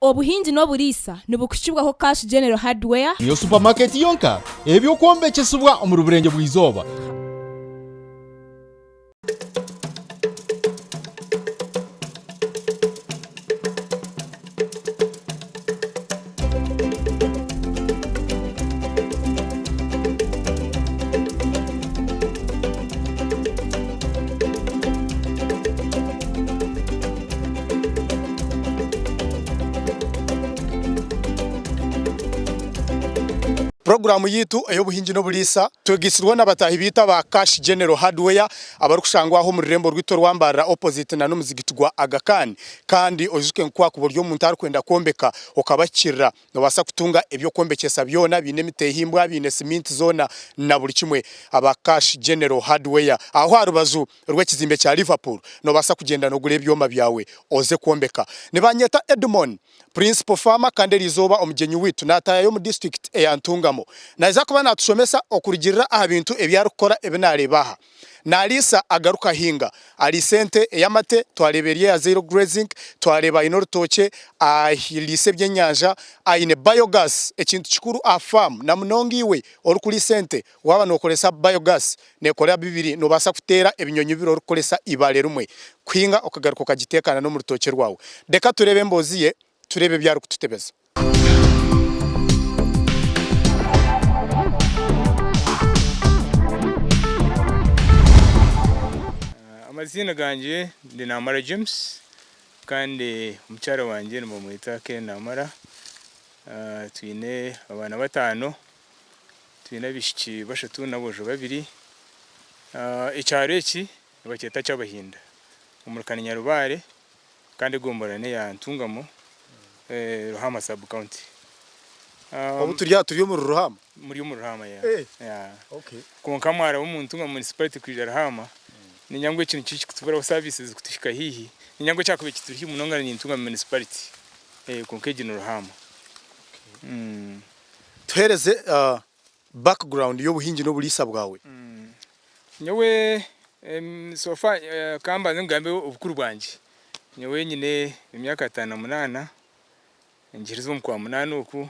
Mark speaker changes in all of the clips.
Speaker 1: Obuhingi n'oburisa nibukushibwaho Cash General Hardware
Speaker 2: niyo supermarket yonka ebyokwombekyesibwa omu ruburenge bw'izooba. Programu yitu eyobuhingi n'obulisa twegisirwa n'abatahi bita ba Cash General Hardware abarukushangwaho mu rurembo rwito rwambara opposite na n'umuzigiti gwa Agakani kandi ojuke nkwa ku buryo umuntu arikwenda kombeka okabakirira nobasa kutunga ebyo kombekesa byona bine mitehimbwa bine cement zona na buli kimwe aba Cash General Hardware aho harubazu rw'ekizimbe cya Liverpool nobasa kugenda no gure ebyoma byawe oze kombeka nibanyeta Edmond Principal Farmer kandi rizoba omugenyi witu nataya yo mu district eyantungamo naiza kuba natushomesa okurigirira aha bintu ebyarukora ebinarebaha nalisa agaruka hinga ali sente eyamate twareberiye ya zero grazing twareba inorutoke ahilise byenyanja aine biogas ekintu kikuru a farm na munongiwe orukuri sente waba nokolesa biogas nekora bibiri no basa kutera ebinyonyi biro orukolesa ibale rumwe kwinga okagaruka kagitekana no mu rutoke rwawe deka turebe mboziye turebe byaru kututebeza.
Speaker 3: Amazina ganje ndi Namara James kandi umucyara wanje ni mumwita Ken Namara. Twine abana batano twine bishiki bashatu nabojo babiri. Icyaro iki bacyeta cy'abahinda umurukani Nyarubare kandi gomborane ya Ntungamo Ruhama sub county.
Speaker 2: Obu turiyo mu Ruhama
Speaker 3: muri mu Ruhama ya.
Speaker 2: Okay.
Speaker 3: Konka mwara mu Ntungamo municipality kwijara Ruhama. Ni nyangwe kintu cyiki kutubara services kutushika hihi. Ni nyangwe cyakube kiturihi munongana ni Ntungamo municipality. Konkeje no Ruhama.
Speaker 2: Tuhereze background yo buhingi no bulisa bwawe.
Speaker 3: Nyewe sofa kamba ngambe ubukuru bwanje. Nyewe nyine imyaka 5-8 ngirizo mu kwa 8 uku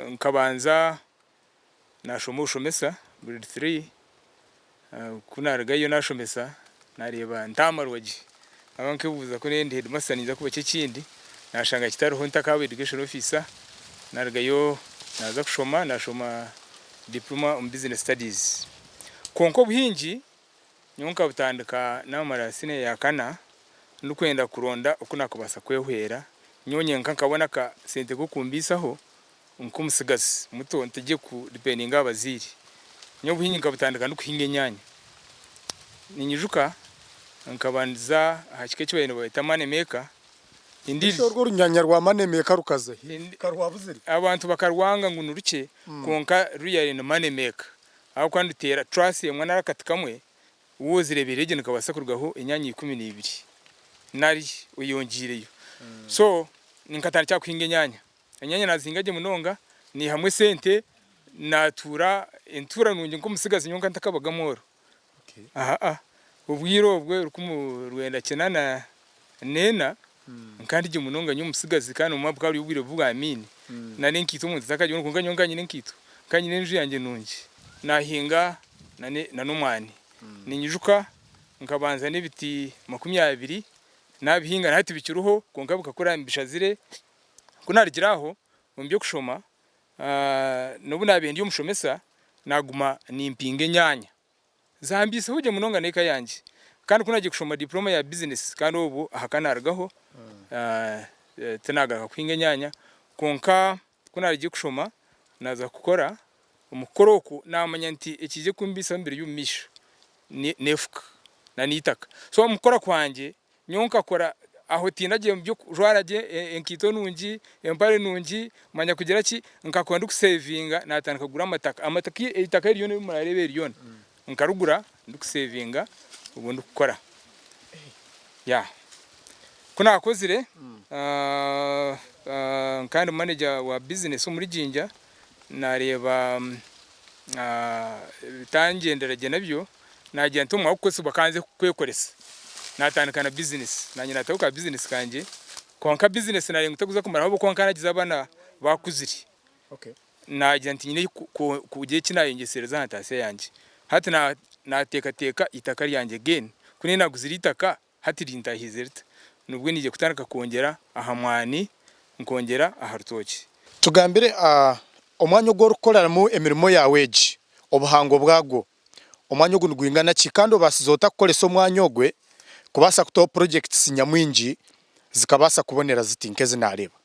Speaker 3: nkabanza nashomushomesa grade 3 kunaragayo nashomesa nareba ntamarwaji abanke buza ko nende headmaster niza kuba kindi nashanga kitariho ntakawe education officer naragayo naza kushoma nashoma diploma on business studies konko buhingi nyonka butandika namara sine yakana nukwenda kuronda ukuna kubasa kwehwera nyonye nkakabona ka sente ko kumbisaho nkumusigasi muto ntege ku depending abaziri nyo buhingi kabutandika nukuhinga nyanya ninyijuka nkabanza hakike cyobene bayita mane maker indi
Speaker 2: rwo runyanya rwa mane maker rukaze karwabuziri
Speaker 3: abantu bakarwanga ngo nuruke konka ruyari no mane maker aho kwandutera trust yemwe narakatika wozireberege nikabasa kurgaho inyanya 12 nari uyongireyo so ninkatana cyakwinga inyanya nazingaje munonga ni hamwe sente natura entura nunje nkumusigazi nyonka ntakabagamoro ubwiro bwe rukumurwenda kenana nena kandi je munonga nyumusigazi kandi umabwa ari ubwire bwa amini na nenkito mu zakaje nkunga nyonga nyine nkito kandi nenju yanjye nunje nahinga na numwani ninyijuka nkabanza n'ibiti 20 nabihinga nahati bikiruho konka bukakora mbishazire kunarigiraho mumbyo kushoma nobu nabendi yo mushomesa naguma nimpinge nyanya zambise huje munonga neka yanje kandi kunaje kushoma diploma ya business kandi ubu ahakanaragaho tenaga kwinga nyanya konka kunarije kushoma naza gukora umukoroku namanya nti ekije kumbisa mbere y'umisho nefuka na nitaka so mukora kwanje nyonka kora aho tinaje byo jwaraje enkito nungi empare nungi manya kugira ki nkakonda kusavinga natandika kugura amataki itaka iriyo ne murarebe iriyo nkarugura ndukusavinga ubundi gukora ya kuna akozire kandi manager wa business muri Jinja nareba bitangenderaje nabyo nagiye ntumwa uko se bakanze kwekoresa natandika na business nanye natauka business kanje konka business nari ngutaguza kumara aho konka nagize abana bakuziri
Speaker 2: okay
Speaker 3: nagira nti nyine kugiye kinayengesereza hantase yanjye hati nateka itaka ryanjye again kune naguzira itaka hati rintahizerta nubwo nije kutandika kongera ahamwani nkongera aharutoki
Speaker 2: tugambire omwanya gwo rukoraramo emirimo yaweji obuhango bwago omwanya gwo ngwingana kikando basizota kukolesa omwanya ogwe kubasa kuto projects nyamwingi zikabasa kubonera zitinke zinareba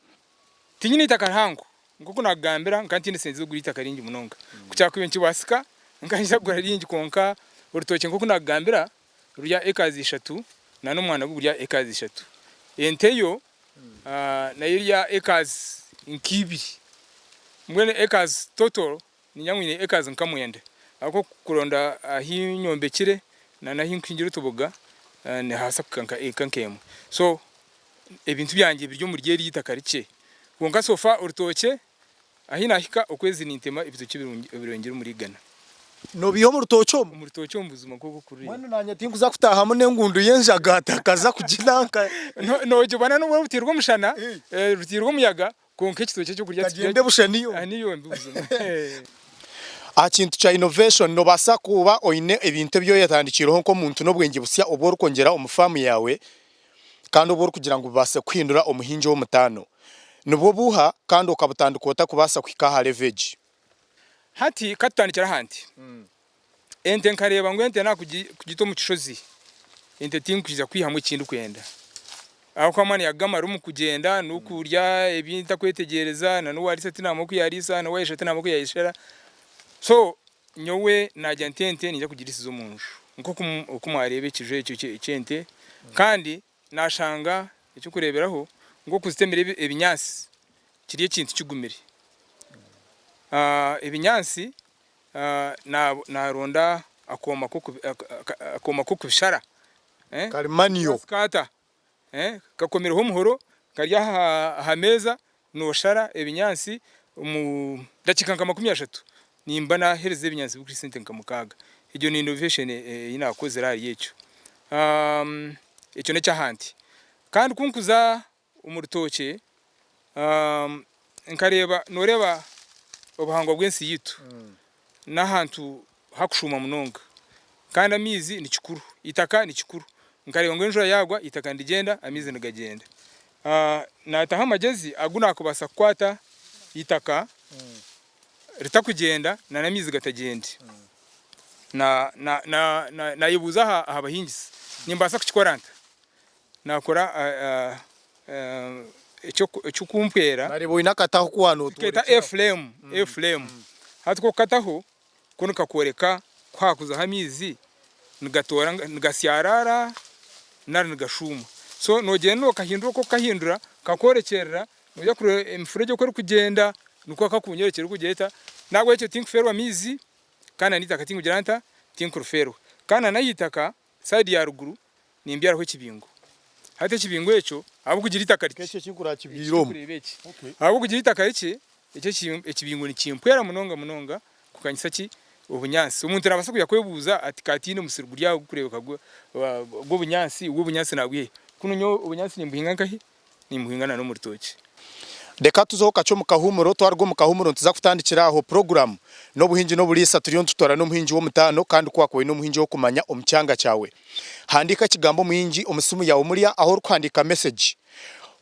Speaker 3: tinyine itaka hango nguko nagambira nkantine senze guri itaka ringi munonga kucyakwibenki wasika nkanje gura ringi konka urutoke nguko nagambira rya ekazi 3 na n'umwana gurya ekazi 3 enteyo na yirya ekazi nkibiri mwene ekazi total ni nyamwine ekazi nkamwende ako kuronda ahinyombekire na nahinkingira tubuga ne hasa kanka ekankemo so ebintu byanjye biryo mu ryeri yitaka rike wonka sofa urutoke ahina hika ukwezi nintema ibitoki birongera muri Ghana
Speaker 2: no biyo mu rutoke
Speaker 3: mu buzima bwo kuri
Speaker 2: mwana nanya tinkuza kutaha mune ngundu yenjaga kaza kuginanka
Speaker 3: no jobana no rutirwa mushana rutirwa muyaga konka ikitoke cyo kurya
Speaker 2: kigende bushaniyo
Speaker 3: niyo mbuzima
Speaker 2: akintu cha innovation no basa kuba oine ebintu byo yatandikiroho nko muntu no bwenge busya obwo rukongera umufamu yawe kandi obwo kugira ngo base kwindura omuhinjo wo mutano nubwo buha kandi ukabutandukota kubasa kwikaha leverage
Speaker 3: hati katandikira hanti ente nkareba ngo ente na kugito mu kishozi ente tinkukiza kwihamwe kindu kwenda aho kwa mani yagama rumu kugenda nukurya ebinta kwetegereza na nuwarisa tinamo kuyarisa na wayesha tinamo kuyayishera so nyowe najya ntente nija kugirisiza umunju nko kumwarebe kije icyo cyente kandi nashanga icyo kureberaho ngo kuzitemera ebinyasi kiriye kintu kigumire ebinyasi naronda akoma ko kubishara
Speaker 2: karimaniyo
Speaker 3: skata kakomereho muhoro karya hameza no shara ebinyasi mu dakika 30 nimba na hereze ebinyasi kuri sente nkamukaga iryo ni innovation inakoze rari yecho icyo ne cyahanti kandi kunkuza umurutoke nkareba noreba obuhango bwensi yitu nahantu hakushuma munonga kandi amizi ni kikuru itaka ni kikuru nkareba ngo enjura yagwa itaka ndigenda amizi nagagenda nataha amagezi aguna kubasa kwata itaka ritakugenda na namizi gatagende na yibuza abahingizi nimbasa kukikoranta nakora icyo kumpera
Speaker 2: narebo inakataho kwano
Speaker 3: tuketa eflame hatiko kataho kunuka koreka kwakuza hamizi nigatora nigasyarara nari nigashuma so nogenda okahindura ko kahindura kakorekerera nujya kure emfurege ko kugenda nuko kakunyerekera kugeta nagwe icyo tinkferwa mizi kana nita katingu jiranta tinkurferwa kana nayitaka side ya ruguru nimbyara ko kibingo hate kibingo echo abo kugira itaka rike
Speaker 2: keke kingura kibiromo
Speaker 3: abo kugira itaka rike icyo ekibingo ni kimpwera munonga kukanyisa ki ubunyansi umuntu arabasa kuyakwebuza ati katine musirugurya kureba kagwa bwo bunyansi nabwiye kunonyo ubunyansi nimbuhinga nkahi nimbuhingana no mu rutoki
Speaker 2: deka tuzoka cyo mukahumuro twarwo mukahumuro ntuza kutandikira aho program no buhinji no bulisa turiyo tutora no muhinji wo mutano kandi kwakwe no muhinji wo kumanya omucyanga cyawe handika kigambo muhinji omusumu yawe muriya aho kwandika message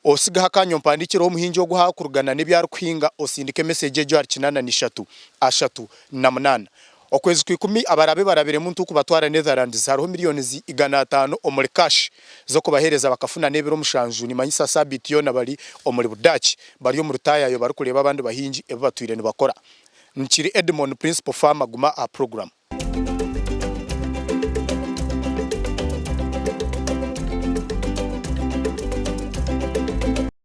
Speaker 2: osiga hakanyo mpandikiro omuhinji wo guha kurugana nebyar kwinga osindike message ejo ari 8 okwezi kwikumi abarabe barabire muntu kubatwara Netherlands hariho miliyoni zi500 omuri cash zo kubahereza bakafuna nebiro mushanju ni manyisa sabitiyo nabali omuri Budachi bari yo mu rutayayo bari kureba abandi bahinji ebo batwire ni bakora nkiri Edmond Principal Farmer guma a program